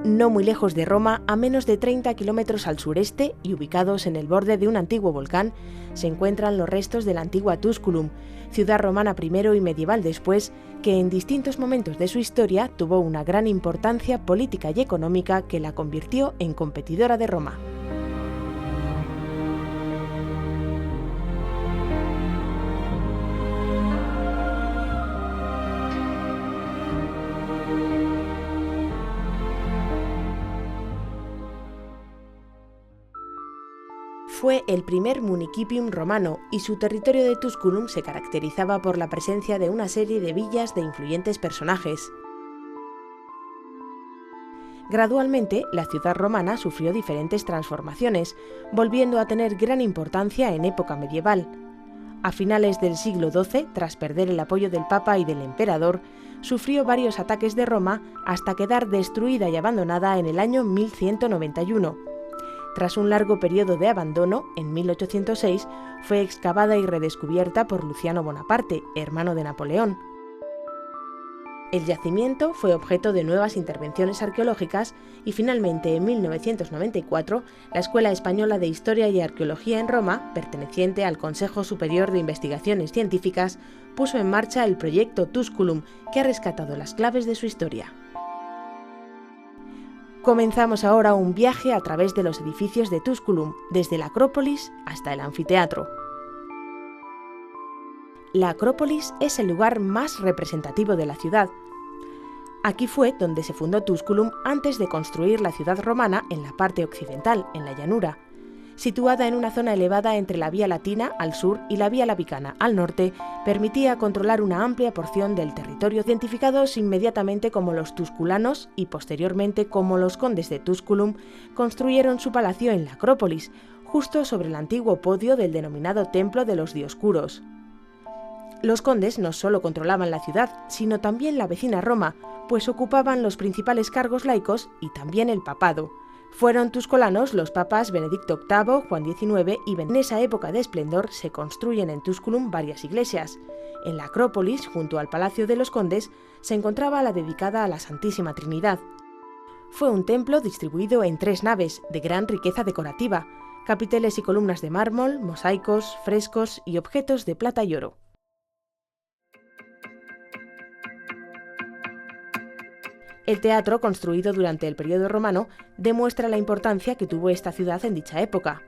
No muy lejos de Roma, a menos de 30 kilómetros al sureste y ubicados en el borde de un antiguo volcán, se encuentran los restos de la antigua Tusculum, ciudad romana primero y medieval después, que en distintos momentos de su historia tuvo una gran importancia política y económica que la convirtió en competidora de Roma. Fue el primer municipium romano y su territorio de Tusculum se caracterizaba por la presencia de una serie de villas de influyentes personajes. Gradualmente, la ciudad romana sufrió diferentes transformaciones, volviendo a tener gran importancia en época medieval. A finales del siglo XII, tras perder el apoyo del Papa y del Emperador, sufrió varios ataques de Roma hasta quedar destruida y abandonada en el año 1191. Tras un largo periodo de abandono, en 1806 fue excavada y redescubierta por Luciano Bonaparte, hermano de Napoleón. El yacimiento fue objeto de nuevas intervenciones arqueológicas y finalmente en 1994 la Escuela Española de Historia y Arqueología en Roma, perteneciente al Consejo Superior de Investigaciones Científicas, puso en marcha el proyecto Tusculum, que ha rescatado las claves de su historia. Comenzamos ahora un viaje a través de los edificios de Tusculum, desde la Acrópolis hasta el anfiteatro. La Acrópolis es el lugar más representativo de la ciudad. Aquí fue donde se fundó Tusculum antes de construir la ciudad romana en la parte occidental, en la llanura. Situada en una zona elevada entre la Vía Latina al sur y la Vía Labicana al norte, permitía controlar una amplia porción del territorio, identificados inmediatamente como los tusculanos y posteriormente como los condes de Tusculum, construyeron su palacio en la Acrópolis, justo sobre el antiguo podio del denominado Templo de los Dioscuros. Los condes no solo controlaban la ciudad, sino también la vecina Roma, pues ocupaban los principales cargos laicos y también el papado. Fueron tusculanos los papas Benedicto VIII, Juan XIX y en esa época de esplendor se construyen en Tusculum varias iglesias. En la Acrópolis, junto al Palacio de los Condes, se encontraba la dedicada a la Santísima Trinidad. Fue un templo distribuido en 3 naves, de gran riqueza decorativa, capiteles y columnas de mármol, mosaicos, frescos y objetos de plata y oro. El teatro, construido durante el periodo romano, demuestra la importancia que tuvo esta ciudad en dicha época.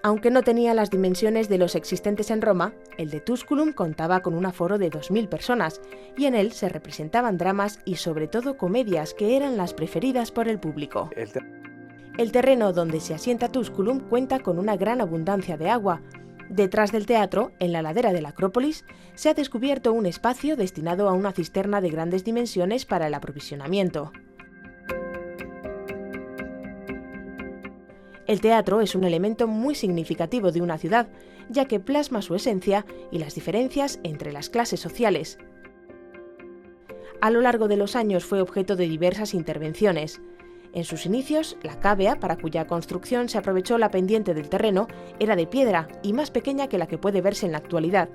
Aunque no tenía las dimensiones de los existentes en Roma, el de Tusculum contaba con un aforo de 2000 personas y en él se representaban dramas y sobre todo comedias que eran las preferidas por el público. El terreno donde se asienta Tusculum cuenta con una gran abundancia de agua. Detrás del teatro, en la ladera de la Acrópolis, se ha descubierto un espacio destinado a una cisterna de grandes dimensiones para el aprovisionamiento. El teatro es un elemento muy significativo de una ciudad, ya que plasma su esencia y las diferencias entre las clases sociales. A lo largo de los años fue objeto de diversas intervenciones. En sus inicios, la cávea, para cuya construcción se aprovechó la pendiente del terreno, era de piedra y más pequeña que la que puede verse en la actualidad.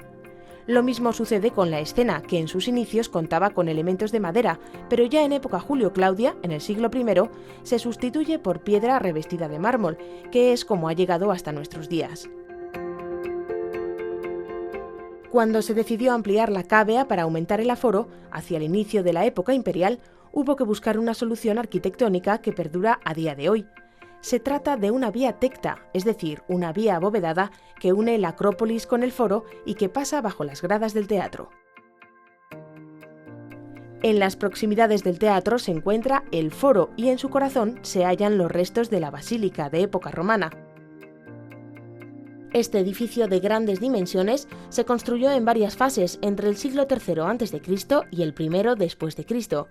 Lo mismo sucede con la escena, que en sus inicios contaba con elementos de madera, pero ya en época Julio-Claudia, en el siglo I, se sustituye por piedra revestida de mármol, que es como ha llegado hasta nuestros días. Cuando se decidió ampliar la cávea para aumentar el aforo, hacia el inicio de la época imperial, hubo que buscar una solución arquitectónica que perdura a día de hoy. Se trata de una vía tecta, es decir, una vía abovedada que une la Acrópolis con el foro y que pasa bajo las gradas del teatro. En las proximidades del teatro se encuentra el foro y en su corazón se hallan los restos de la basílica de época romana. Este edificio de grandes dimensiones se construyó en varias fases entre el siglo III a.C. y el I después de Cristo.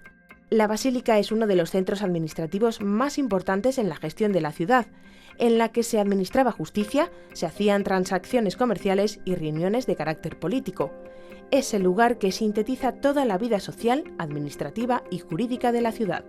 La basílica es uno de los centros administrativos más importantes en la gestión de la ciudad, en la que se administraba justicia, se hacían transacciones comerciales y reuniones de carácter político. Es el lugar que sintetiza toda la vida social, administrativa y jurídica de la ciudad.